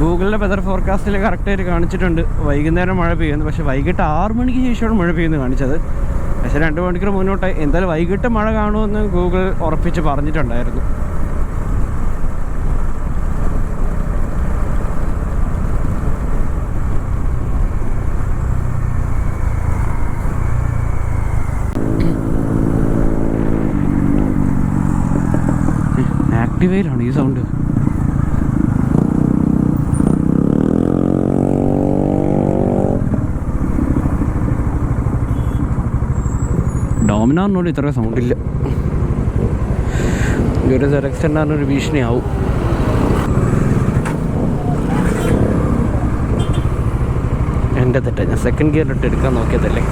ഗൂഗിളിലെ വെതർ ഫോർകാസ്റ്റിൽ കറക്റ്റായിട്ട് കാണിച്ചിട്ടുണ്ട് വൈകുന്നേരം മഴ പെയ്യുന്നു. പക്ഷേ വൈകിട്ട് 6 മണിക്ക് ശേഷമാണ് മഴ പെയ്യുന്നത് കാണിച്ചത്. പക്ഷേ 2 മണിക്കൂർ മുന്നോട്ട് എന്തായാലും വൈകിട്ട് മഴ കാണുമെന്ന് ഗൂഗിൾ ഉറപ്പിച്ച് പറഞ്ഞിട്ടുണ്ടായിരുന്നു. ആക്ടിവേലാണ് ഈ സൗണ്ട്. ഡോമിനാറിനോട് ഇത്ര സൗണ്ടില്ല. ഒരു സെലക്സ്റ്ററിനൊരു ഭീഷണിയാവും. എൻ്റെ തെറ്റാണ്, ഞാൻ സെക്കൻഡ് ഗിയറിലിട്ട് എടുക്കാൻ നോക്കിയതല്ലേ,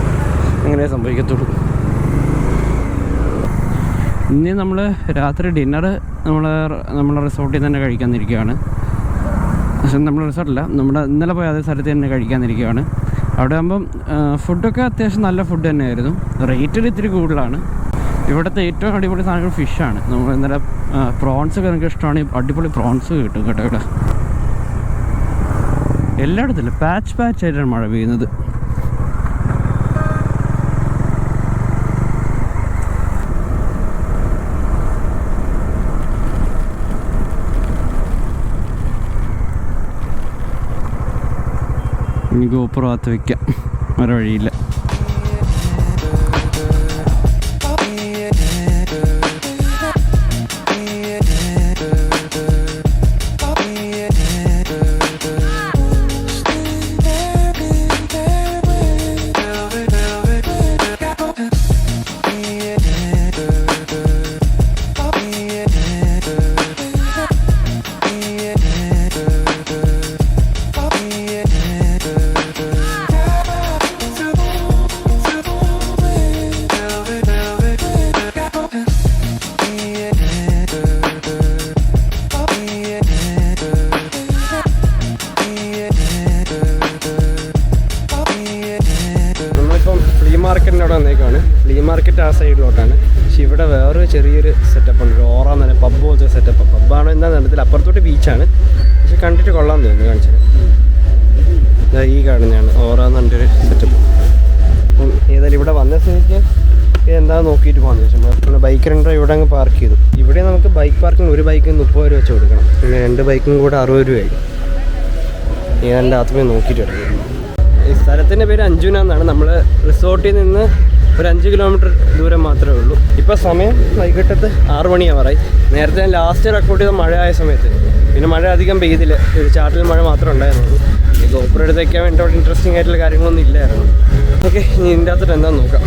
അങ്ങനെ സംഭവിക്കത്തുള്ളൂ. ഇനി നമ്മൾ രാത്രി ഡിന്നർ നമ്മളെ റിസോർട്ടിൽ തന്നെ കഴിക്കാനിരിക്കുകയാണ്. പക്ഷെ നമ്മുടെ റിസോർട്ടില്ല, നമ്മുടെ ഇന്നലെ പോയ അതേ സ്ഥലത്ത് തന്നെ കഴിക്കാനിരിക്കുകയാണ്. അവിടെ ആകുമ്പം ഫുഡൊക്കെ അത്യാവശ്യം നല്ല ഫുഡ് തന്നെയായിരുന്നു. റേറ്റിൽ ഇത്തിരി കൂടുതലാണ്. ഇവിടുത്തെ ഏറ്റവും അടിപൊളി സാധനങ്ങൾ ഫിഷാണ്. നമ്മൾ ഇന്നലെ പ്രോൺസ് ഒക്കെ നമുക്ക് ഇഷ്ടമാണ്. അടിപൊളി പ്രോൺസ് കിട്ടും കേട്ടോ ഇവിടെ. എല്ലായിടത്തില്ല, പാച്ച് ആയിട്ടാണ് മഴ പെയ്യുന്നത്. ഇനി ഗോപുരം അകത്ത് വയ്ക്കാം, വേറെ വഴിയില്ല. മാർക്കറ്റിനവിടെ വന്നേക്കാണ്. ഫ്ലീ മാർക്കറ്റ് ആ സൈഡിലോട്ടാണ്. പക്ഷെ ഇവിടെ വേറൊരു ചെറിയൊരു സെറ്റപ്പ് ഉണ്ട്, ഓറ എന്ന് പറഞ്ഞാൽ പബ്ബ് പോലത്തെ സെറ്റപ്പ്. പബ്ബാണോ എന്താണെന്ന് അറിയത്തില്ല, അപ്പുറത്തോട്ട് ബീച്ചാണ്. പക്ഷെ കണ്ടിട്ട് കൊള്ളാൻ തോന്നുന്നു. കാണിച്ചത് ഈ കാണുന്നതാണ് ഓറ എന്ന് പറഞ്ഞൊരു സെറ്റപ്പ്. അപ്പം ഏതായാലും ഇവിടെ വന്ന സ്ഥിതിക്ക് എന്താണെന്ന് നോക്കിയിട്ട് പോകാമെന്ന് വെച്ചാൽ നമ്മൾ ബൈക്ക് റെൻ്റർ ഇവിടെ അങ്ങ് പാർക്ക് ചെയ്തു. ഇവിടെ നമുക്ക് ബൈക്ക് പാർക്കിംഗ് ഒരു ബൈക്കിന് 30 രൂപ വെച്ച് കൊടുക്കണം. പിന്നെ 2 ബൈക്കും കൂടെ 60 രൂപയായി. ഏതാണ്ട് ആദ്യമേ നോക്കിയിട്ട് എടുക്കും. ഈ സ്ഥലത്തിൻ്റെ പേര് അഞ്ജുന എന്നാണ്. നമ്മൾ റിസോർട്ടിൽ നിന്ന് ഒരു 5 കിലോമീറ്റർ ദൂരം മാത്രമേ ഉള്ളൂ. ഇപ്പോൾ സമയം വൈകിട്ടത്ത് 6 മണിയാവാറായി. നേരത്തെ ഞാൻ ലാസ്റ്റ് റെക്കോർഡ് ചെയ്ത മഴ ആയ സമയത്ത്, പിന്നെ മഴ അധികം പെയ്തില്ല, ഒരു ചാട്ടിൽ മഴ മാത്രമേ ഉണ്ടായിരുന്നുള്ളൂ. ഈ ഗോപുരം എടുത്ത് വയ്ക്കാൻ വേണ്ടി അവിടെ ഇൻട്രസ്റ്റിംഗ് ആയിട്ടുള്ള കാര്യങ്ങളൊന്നും ഇല്ലായിരുന്നു. ഓക്കെ, ഇനി ഇതിൻ്റെ അകത്തോട്ട് എന്താണെന്ന് നോക്കാം.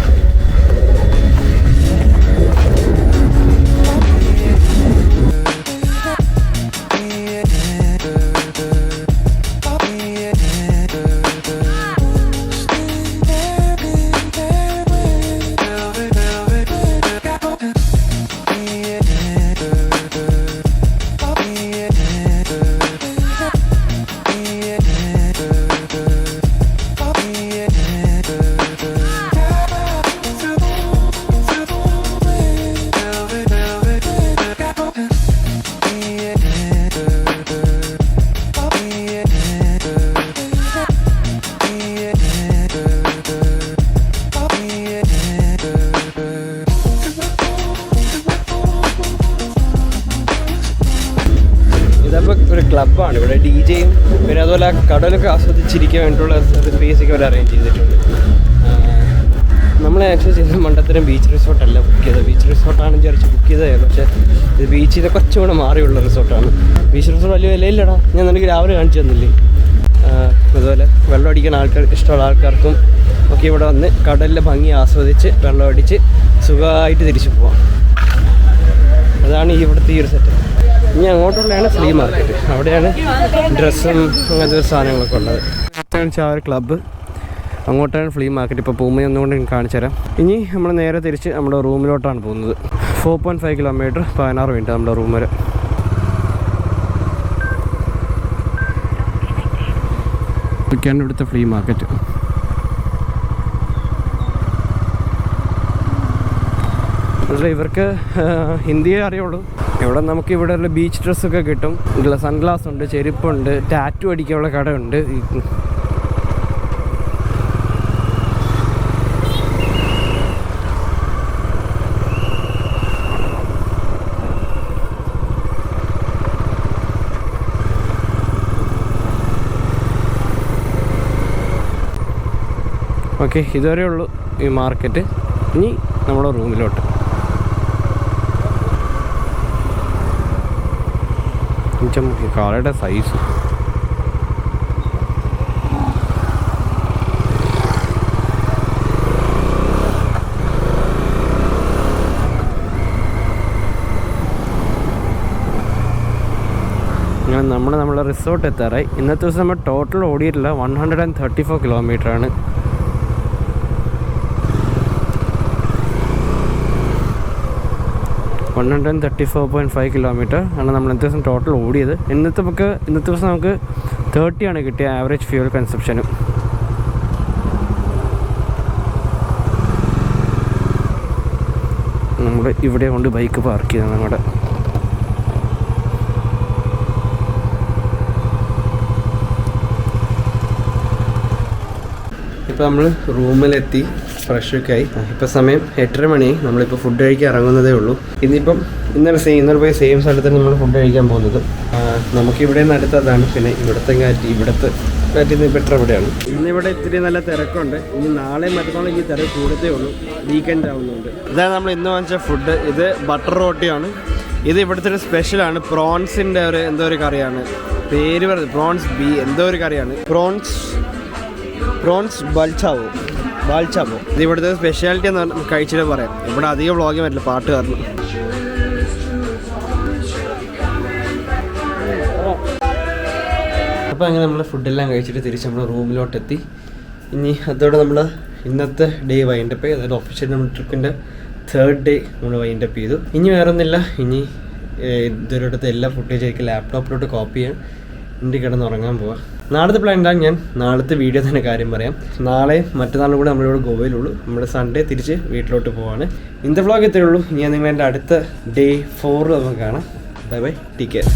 ഒരു ക്ലബ്ബാണ്. ഇവിടെ DJയും പിന്നെ അതുപോലെ കടലൊക്കെ ആസ്വദിച്ചിരിക്കാൻ വേണ്ടിയിട്ടുള്ള സ്പേസൊക്കെ അവർ അറേഞ്ച് ചെയ്തിട്ടുണ്ട്. നമ്മൾ ആക്ച്വലി ചെയ്ത മണ്ടത്തരം ബീച്ച് റിസോർട്ടല്ല ബുക്ക് ചെയ്തത്. ബീച്ച് റിസോർട്ടാണെന്ന് വിചാരിച്ച് ബുക്ക് ചെയ്തതായിരുന്നു. പക്ഷേ ഇത് ബീച്ചിൽ കുറച്ചുകൂടെ മാറിയുള്ള റിസോർട്ടാണ്. ബീച്ച് റിസോർട്ട് വലിയ വിലയില്ലടാ, ഞാൻ നിനക്ക് രാവിലെ കാണിച്ചു തന്നില്ലേ. അതുപോലെ വെള്ളം അടിക്കുന്ന ആൾക്കാർക്ക്, ഇഷ്ടമുള്ള ആൾക്കാർക്കും ഒക്കെ ഇവിടെ വന്ന് കടലിലെ ഭംഗി ആസ്വദിച്ച് വെള്ളം അടിച്ച് സുഖമായിട്ട് തിരിച്ചു പോവാം. അതാണ് ഇവിടുത്തെ ഈ ഒരു സെറ്റ്. ഇനി അങ്ങോട്ടുള്ളതാണ് ഫ്ലീ മാർക്കറ്റ്. അവിടെയാണ് ഡ്രസ്സും അങ്ങനത്തെ സാധനങ്ങളൊക്കെ ഉള്ളത്. ആ ഒരു ക്ലബ്ബ്, അങ്ങോട്ടാണ് ഫ്ലീ മാർക്കറ്റ്. ഇപ്പോൾ പോകുമ്പോൾ ഒന്നുകൊണ്ട് എനിക്ക് കാണിച്ചു തരാം. ഇനി നമ്മൾ നേരെ തിരിച്ച് നമ്മുടെ റൂമിലോട്ടാണ് പോകുന്നത്. 4.5 കിലോമീറ്റർ 16 മിനിറ്റ് നമ്മുടെ റൂം വരെ. ഇതൊക്കെയാണ് ഇവിടുത്തെ ഫ്ലീ മാർക്കറ്റ്. പക്ഷേ ഇവർക്ക് ഹിന്ദിയെ അറിയുള്ളൂ. ഇവിടെ നമുക്ക് ഇവിടെ ഉള്ള ബീച്ച് ഡ്രസ്സൊക്കെ കിട്ടും. സൺഗ്ലാസ് ഉണ്ട്, ചെരുപ്പുണ്ട്, ടാറ്റു അടിക്കാനുള്ള കടയുണ്ട്. ഓക്കെ, ഇതുവരെ ഉള്ളൂ ഈ മാർക്കറ്റ്. ഇനി നമ്മുടെ റൂമിലോട്ട്. കാളയുടെ സൈസ് അങ്ങനെ നമ്മളെ റിസോർട്ട് എത്താറായി. ഇന്നത്തെ ദിവസം നമ്മൾ ടോട്ടൽ ഓടിയിട്ടില്ല, 134 കിലോമീറ്ററാണ്. $134.5 കിലോമീറ്റർ ആണ് നമ്മൾ ഇന്നത്തെ ദിവസം ടോട്ടൽ ഓടിയത്. ഇന്നത്തെ ദിവസം നമുക്ക് 30 ആണ് കിട്ടിയ ആവറേജ് ഫ്യൂൽ കൺസപ്ഷനും. നമ്മൾ ഇവിടെ കൊണ്ട് ബൈക്ക് പാർക്ക് ചെയ്തത് നമ്മുടെ. ഇപ്പോൾ നമ്മൾ റൂമിലെത്തി, ഫ്രഷൊക്കെ ആയി. ഇപ്പോൾ സമയം 8:30 മണിയായി. നമ്മളിപ്പോൾ ഫുഡ് കഴിക്കാൻ ഇറങ്ങുന്നതേ ഉള്ളൂ. ഇന്നലെ പോയി സെയിം സ്ഥലത്താണ് നമ്മൾ ഫുഡ് കഴിക്കാൻ പോകുന്നത്. നമുക്കിവിടെ നിന്ന് അടുത്തതാണ്. പിന്നെ ഇവിടുത്തെ കാറ്റിന്ന് ബെറ്റർ ഇവിടെയാണ്. ഇന്നിവിടെ ഇത്തിരി നല്ല തിരക്കുണ്ട്. ഇനി നാളെയും മറ്റന്നാളും ഈ തിരക്ക് കൂടത്തേ ഉള്ളൂ, വീക്കെൻഡ് ആവുന്നുണ്ട്. ഇതാണ് നമ്മൾ ഇന്ന് വാങ്ങിച്ച ഫുഡ്. ഇത് ബട്ടർ റോട്ടിയാണ്. ഇത് ഇവിടുത്തെ ഒരു സ്പെഷ്യലാണ്. പ്രോൺസിൻ്റെ എന്തോ ഒരു കറിയാണ്, പേര് പറയുന്നത് പ്രോൺസ് എന്തോ ഒരു കറിയാണ്. പ്രോൺസ് ബാൽച്ചാവോ. ഇത് ഇവിടുത്തെ സ്പെഷ്യാലിറ്റി എന്ന് കഴിച്ചിട്ട് പറയാം. ഇവിടെ അധികം വ്ളോഗിൽ പറ്റില്ല, പാട്ട് കാരണം. അപ്പോൾ അങ്ങനെ നമ്മൾ ഫുഡെല്ലാം കഴിച്ചിട്ട് തിരിച്ച് നമ്മൾ റൂമിലോട്ടെത്തി. ഇനി അതോടെ നമ്മൾ ഇന്നത്തെ ഡേ വൈൻഡപ്പ് ചെയ്തു. അതായത് ഒഫീഷ്യൽ നമ്മുടെ ട്രിപ്പിൻ്റെ 3rd ഡേ നമ്മൾ വൈൻഡപ്പ് ചെയ്തു. ഇനി വേറൊന്നുമില്ല. ഇനി ഇതൊരിടത്ത് എല്ലാ ഫുട്ടേജ് ആയിരിക്കും ലാപ്ടോപ്പിലോട്ട് കോപ്പി ചെയ്യാൻ എൻ്റെ കിടന്ന് ഉറങ്ങാൻ പോവാം. നാളത്തെ പ്ലാൻ എന്താ, ഞാൻ നാളത്തെ വീഡിയോ തന്നെ കാര്യം പറയാം. നാളെ മറ്റന്നാളും കൂടെ നമ്മളിവിടെ ഗോവയിലുള്ളൂ. നമ്മുടെ സൺഡേ തിരിച്ച് വീട്ടിലോട്ട് പോവാണ്. ഇന്നത്തെ വ്ളോഗ് ഇത്രയേ ഉള്ളൂ. ഇനി നിങ്ങൾ എൻ്റെ അടുത്ത ഡേ 4 നമുക്ക് കാണാം. Bye bye, take care.